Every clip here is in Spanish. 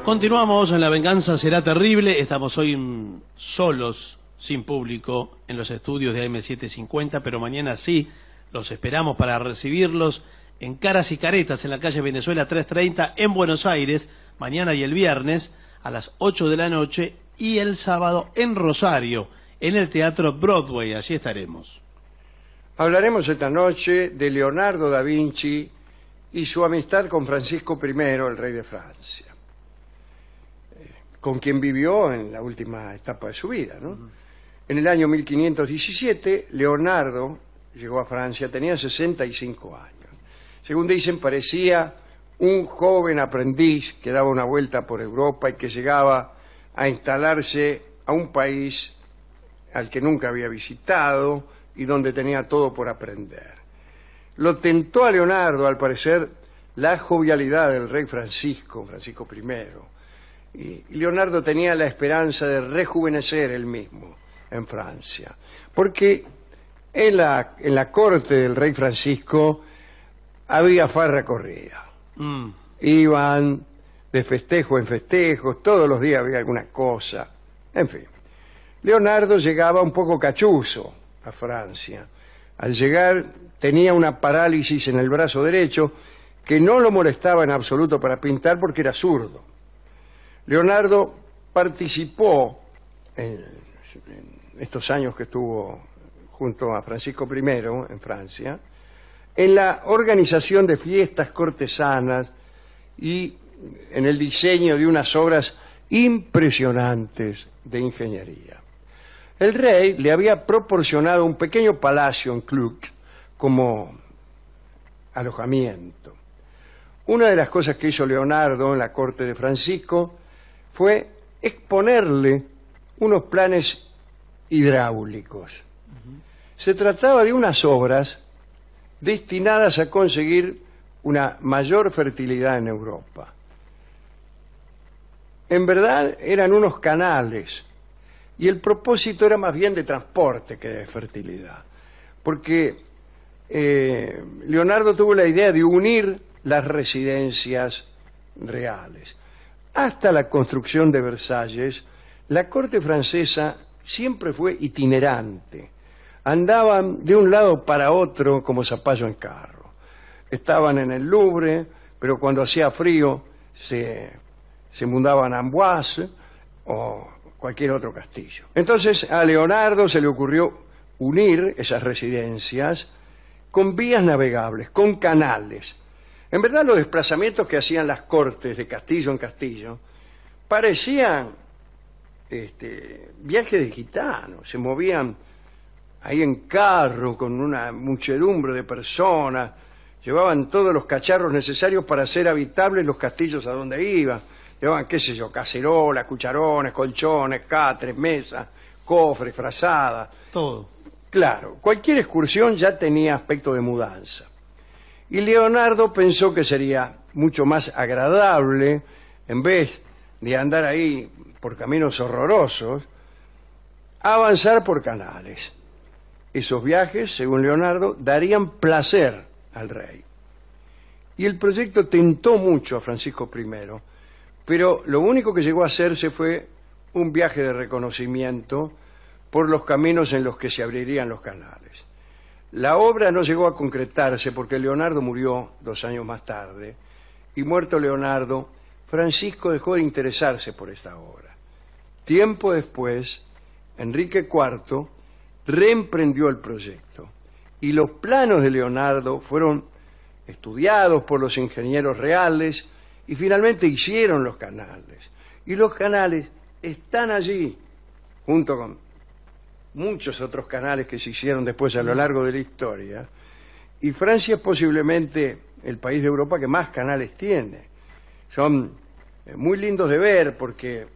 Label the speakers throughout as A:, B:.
A: Continuamos en La Venganza Será Terrible. Estamos hoy solos, sin público, en los estudios de AM750, pero mañana sí los esperamos para recibirlos en Caras y Caretas, en la calle Venezuela 330, en Buenos Aires, mañana y el viernes a las 8 de la noche, y el sábado en Rosario, en el Teatro Broadway. Allí estaremos.
B: Hablaremos esta noche de Leonardo da Vinci y su amistad con Francisco I, el rey de Francia, con quien vivió en la última etapa de su vida, ¿no? En el año 1517, Leonardo llegó a Francia, tenía 65 años. Según dicen, parecía un joven aprendiz que daba una vuelta por Europa y que llegaba a instalarse a un país al que nunca había visitado y donde tenía todo por aprender. Lo tentó a Leonardo, al parecer, la jovialidad del rey Francisco I. Y Leonardo tenía la esperanza de rejuvenecer él mismo en Francia, porque en la corte del rey Francisco había farra corrida. Iban de festejo en festejo, todos los días había alguna cosa. En fin, Leonardo llegaba un poco cachuzo a Francia. Al llegar tenía una parálisis en el brazo derecho que no lo molestaba en absoluto para pintar porque era zurdo. Leonardo participó en estos años que estuvo junto a Francisco I en Francia, en la organización de fiestas cortesanas y en el diseño de unas obras impresionantes de ingeniería. El rey le había proporcionado un pequeño palacio en Cluj como alojamiento. Una de las cosas que hizo Leonardo en la corte de Francisco fue exponerle unos planes hidráulicos. Se trataba de unas obras destinadas a conseguir una mayor fertilidad en Europa. En verdad eran unos canales y el propósito era más bien de transporte que de fertilidad, porque Leonardo tuvo la idea de unir las residencias reales. Hasta la construcción de Versalles, la corte francesa siempre fue itinerante. Andaban de un lado para otro como zapallo en carro. Estaban en el Louvre, pero cuando hacía frío se mudaban a Amboise o cualquier otro castillo. Entonces a Leonardo se le ocurrió unir esas residencias con vías navegables, con canales. En verdad los desplazamientos que hacían las cortes de castillo en castillo parecían viajes de gitanos. Se movían ahí en carro con una muchedumbre de personas, llevaban todos los cacharros necesarios para hacer habitables los castillos a donde iban. Llevaban, qué sé yo, cacerolas, cucharones, colchones, catres, mesas, cofres, frazadas.
A: Todo.
B: Claro, cualquier excursión ya tenía aspecto de mudanza. Y Leonardo pensó que sería mucho más agradable, en vez de andar ahí por caminos horrorosos, avanzar por canales. Esos viajes, según Leonardo, darían placer al rey. Y el proyecto tentó mucho a Francisco I, pero lo único que llegó a hacerse fue un viaje de reconocimiento por los caminos en los que se abrirían los canales. La obra no llegó a concretarse porque Leonardo murió 2 años más tarde, y muerto Leonardo, Francisco dejó de interesarse por esta obra. Tiempo después, Enrique IV reemprendió el proyecto, y los planos de Leonardo fueron estudiados por los ingenieros reales y finalmente hicieron los canales. Y los canales están allí, junto con muchos otros canales que se hicieron después a lo largo de la historia, y Francia es posiblemente el país de Europa que más canales tiene. Son muy lindos de ver porque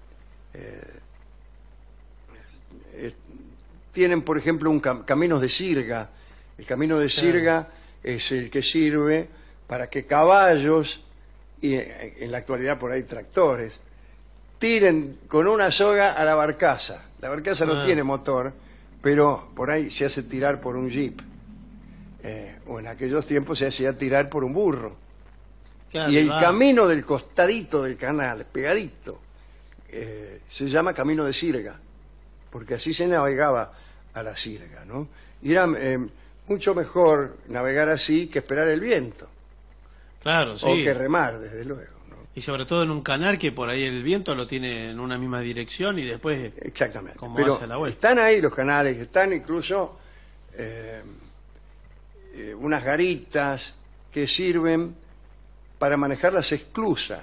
B: tienen, por ejemplo, caminos de sirga. El camino de sirga es el que sirve para que caballos, y en la actualidad por ahí tractores, tiren con una soga a la barcaza. La barcaza no tiene motor, pero por ahí se hace tirar por un jeep. O en aquellos tiempos se hacía tirar por un burro.
A: Claro,
B: y el
A: va.
B: camino del costadito del canal, pegadito, se llama Camino de Sirga, porque así se navegaba a la Sirga, ¿no? Y era mucho mejor navegar así que esperar el viento,
A: Claro, sí.
B: o que remar, desde luego, ¿no?
A: Y sobre todo en un canal que por ahí el viento lo tiene en una misma dirección y después
B: Exactamente.
A: como
B: Pero
A: hace la vuelta.
B: están ahí los canales, están incluso unas garitas que sirven para manejar las esclusas,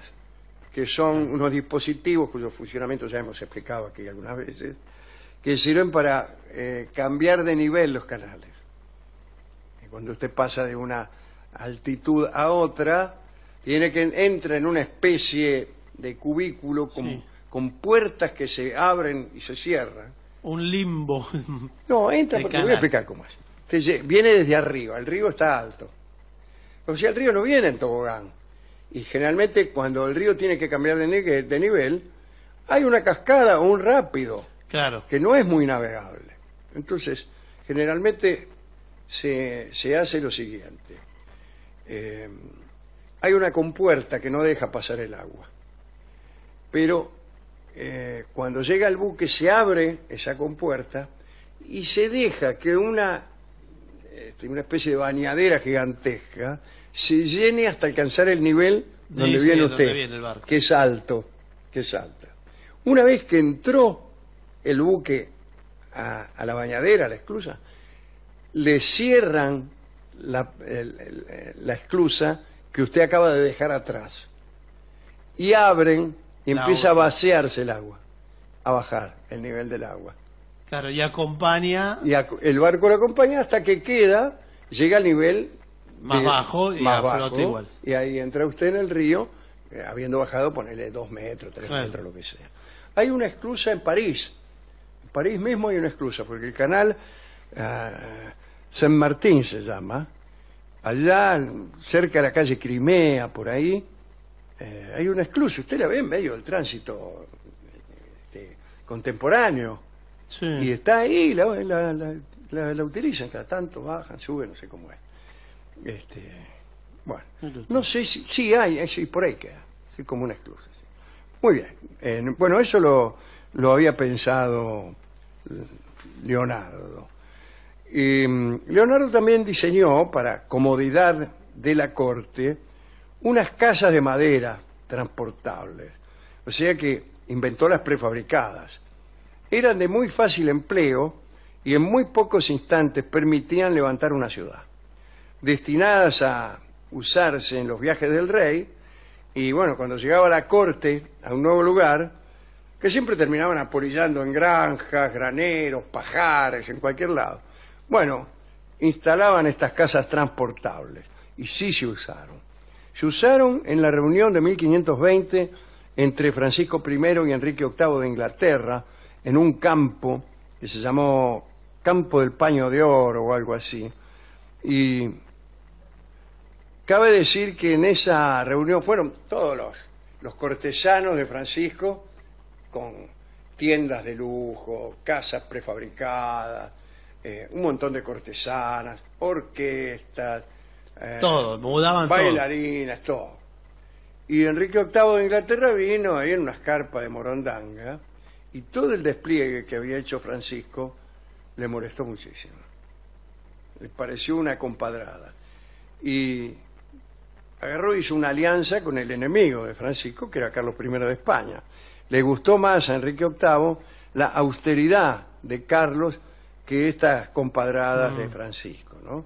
B: que son unos dispositivos cuyo funcionamiento ya hemos explicado aquí algunas veces, que sirven para cambiar de nivel los canales. Y cuando usted pasa de una altitud a otra, tiene que entrar en una especie de cubículo
A: Sí.
B: con puertas que se abren y se cierran.
A: Un limbo.
B: No, entra
A: El
B: porque voy a
A: canal.
B: explicar cómo es. Viene desde arriba, el río está alto. O sea, el río no viene en tobogán. Y generalmente cuando el río tiene que cambiar de nivel, hay una cascada o un rápido
A: Claro.
B: que no es muy navegable. Entonces, generalmente se hace lo siguiente. Hay una compuerta que no deja pasar el agua. Pero cuando llega el buque se abre esa compuerta y se deja que una especie de bañadera gigantesca se llene hasta alcanzar el nivel donde
A: Sí,
B: viene
A: donde
B: usted,
A: viene el barco.
B: que es alto, que es alta. Una vez que entró el buque a la bañadera, a la esclusa, le cierran la esclusa que usted acaba de dejar atrás y abren y
A: La
B: empieza a
A: otra.
B: vaciarse el agua, a bajar el nivel del agua.
A: Claro, y acompaña
B: Y el barco lo acompaña hasta que llega al nivel
A: más bajo y
B: más
A: a
B: bajo,
A: flote igual.
B: y ahí entra usted en el río, habiendo bajado, ponele 2 metros, 3
A: Claro.
B: metros, lo que sea. Hay una esclusa en París mismo hay una esclusa, porque el canal Saint Martin se llama, allá cerca de la calle Crimea, por ahí, hay una esclusa, usted la ve en medio del tránsito contemporáneo,
A: Sí.
B: y está ahí, la utilizan cada tanto, bajan, suben, no sé cómo es. Bueno, no sé si sí hay, sí, por ahí queda, sí, como una esclusa. Sí. Muy bien. Bueno, eso lo había pensado Leonardo. Y Leonardo también diseñó, para comodidad de la corte, unas casas de madera transportables. O sea que inventó las prefabricadas. Eran de muy fácil empleo y en muy pocos instantes permitían levantar una ciudad, destinadas a usarse en los viajes del rey, y bueno, cuando llegaba la corte a un nuevo lugar, que siempre terminaban apolillando en granjas, graneros, pajares, en cualquier lado. Bueno, instalaban estas casas transportables, y sí se usaron. Se usaron en la reunión de 1520 entre Francisco I y Enrique VIII de Inglaterra, en un campo que se llamó Campo del Paño de Oro o algo así. Y cabe decir que en esa reunión fueron todos los cortesanos de Francisco, con tiendas de lujo, casas prefabricadas, un montón de cortesanas, orquestas,
A: Todo, mudaban
B: bailarinas, todo. Y Enrique VIII de Inglaterra vino ahí en unas carpas de Morondanga, y todo el despliegue que había hecho Francisco le molestó muchísimo. Le pareció una compadrada. Y agarró y hizo una alianza con el enemigo de Francisco, que era Carlos I de España. Le gustó más a Enrique VIII la austeridad de Carlos que estas compadradas de Francisco, ¿no?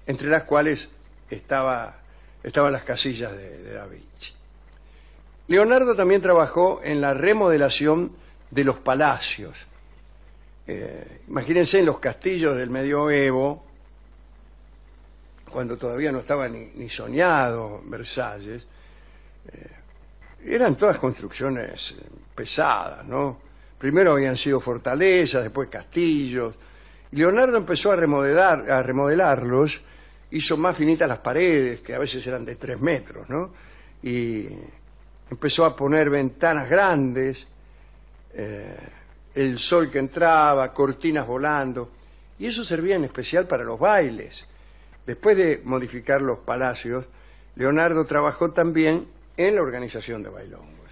B: Entre las cuales estaban las casillas de Da Vinci. Leonardo también trabajó en la remodelación de los palacios. Imagínense en los castillos del medioevo, cuando todavía no estaba ni soñado Versalles, eran todas construcciones pesadas, ¿no? Primero habían sido fortalezas, después castillos. Leonardo empezó a remodelarlos, hizo más finitas las paredes, que a veces eran de 3 metros, ¿no? Y empezó a poner ventanas grandes, el sol que entraba, cortinas volando, y eso servía en especial para los bailes. Después de modificar los palacios, Leonardo trabajó también en la organización de bailongos,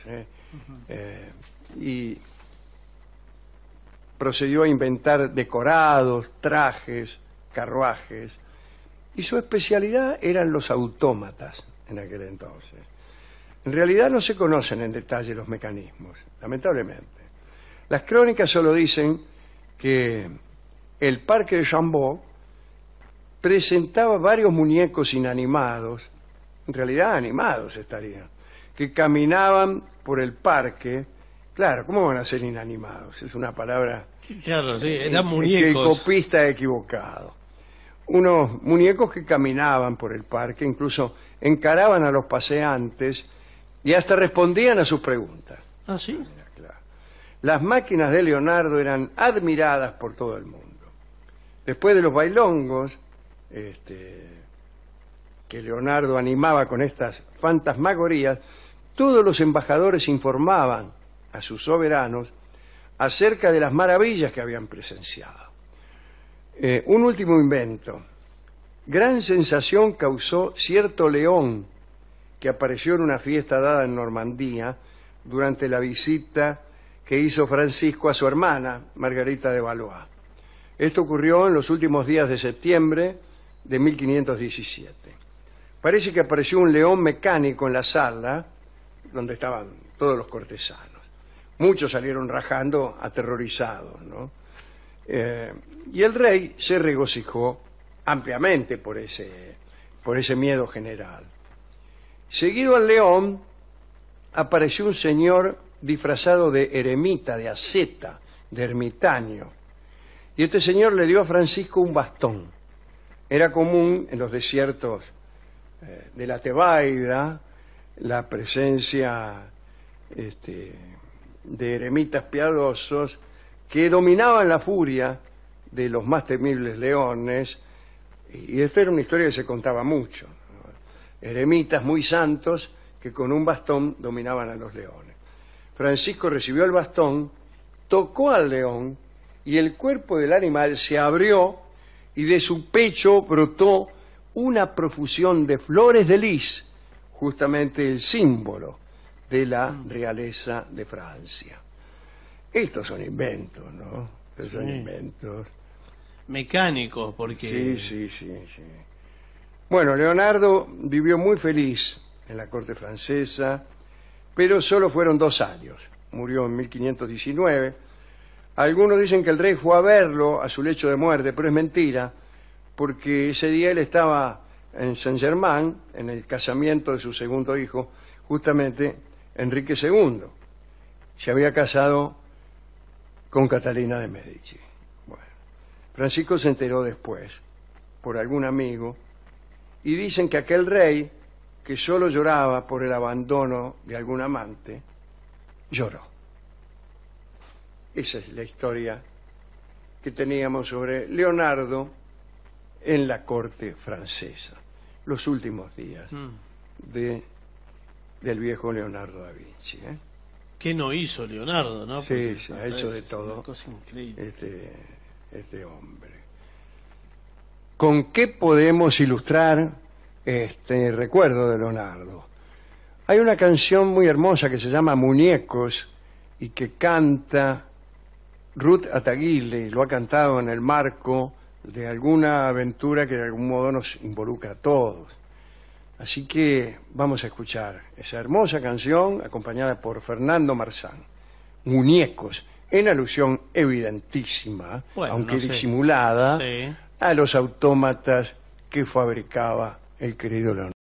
B: y procedió a inventar decorados, trajes, carruajes, y su especialidad eran los autómatas en aquel entonces. En realidad no se conocen en detalle los mecanismos, lamentablemente. Las crónicas solo dicen que el Parque de Chambord presentaba varios muñecos inanimados, en realidad animados estarían, que caminaban por el parque. Claro, ¿cómo van a ser inanimados? Es una palabra...
A: Claro, sí, eran
B: que
A: muñecos.
B: el copista ha equivocado. Unos muñecos que caminaban por el parque, incluso encaraban a los paseantes y hasta respondían a sus preguntas.
A: Ah, ¿sí?
B: Claro. Las máquinas de Leonardo eran admiradas por todo el mundo. Después de los bailongos, que Leonardo animaba con estas fantasmagorías, todos los embajadores informaban a sus soberanos acerca de las maravillas que habían presenciado. Un último invento. Gran sensación causó cierto león que apareció en una fiesta dada en Normandía durante la visita que hizo Francisco a su hermana, Margarita de Valois. Esto ocurrió en los últimos días de septiembre de 1517. Parece que apareció un león mecánico en la sala donde estaban todos los cortesanos. Muchos salieron rajando, aterrorizados, ¿no? Y el rey se regocijó ampliamente por ese miedo general. Seguido al león, apareció un señor disfrazado de eremita, de asceta, de ermitaño. Y este señor le dio a Francisco un bastón. Era común en los desiertos de la Tebaida la presencia de eremitas piadosos que dominaban la furia de los más temibles leones, y esta era una historia que se contaba mucho, ¿no? Eremitas muy santos que con un bastón dominaban a los leones. Francisco recibió el bastón, tocó al león y el cuerpo del animal se abrió y de su pecho brotó una profusión de flores de lis, justamente el símbolo de la realeza de Francia. Estos son inventos, ¿no? Estos son inventos.
A: Mecánicos, porque...
B: Sí. Bueno, Leonardo vivió muy feliz en la corte francesa, pero solo fueron 2 años. Murió en 1519. Algunos dicen que el rey fue a verlo a su lecho de muerte, pero es mentira, porque ese día él estaba en Saint-Germain, en el casamiento de su segundo hijo, justamente Enrique II. Se había casado con Catalina de Medici. Bueno, Francisco se enteró después, por algún amigo, y dicen que aquel rey, que solo lloraba por el abandono de algún amante, lloró. Esa es la historia que teníamos sobre Leonardo en la corte francesa, los últimos días del viejo Leonardo da Vinci.
A: ¿Qué no hizo Leonardo, no?
B: Sí, ha hecho de todo.
A: Una cosa increíble.
B: Este hombre. ¿Con qué podemos ilustrar este recuerdo de Leonardo? Hay una canción muy hermosa que se llama Muñecos y que canta Ruth Ataguile, lo ha cantado en el marco de alguna aventura que de algún modo nos involucra a todos. Así que vamos a escuchar esa hermosa canción acompañada por Fernando Marzán, Muñecos, en alusión evidentísima,
A: bueno,
B: aunque
A: no sé,
B: disimulada,
A: sí,
B: a los autómatas que fabricaba el querido Leonardo.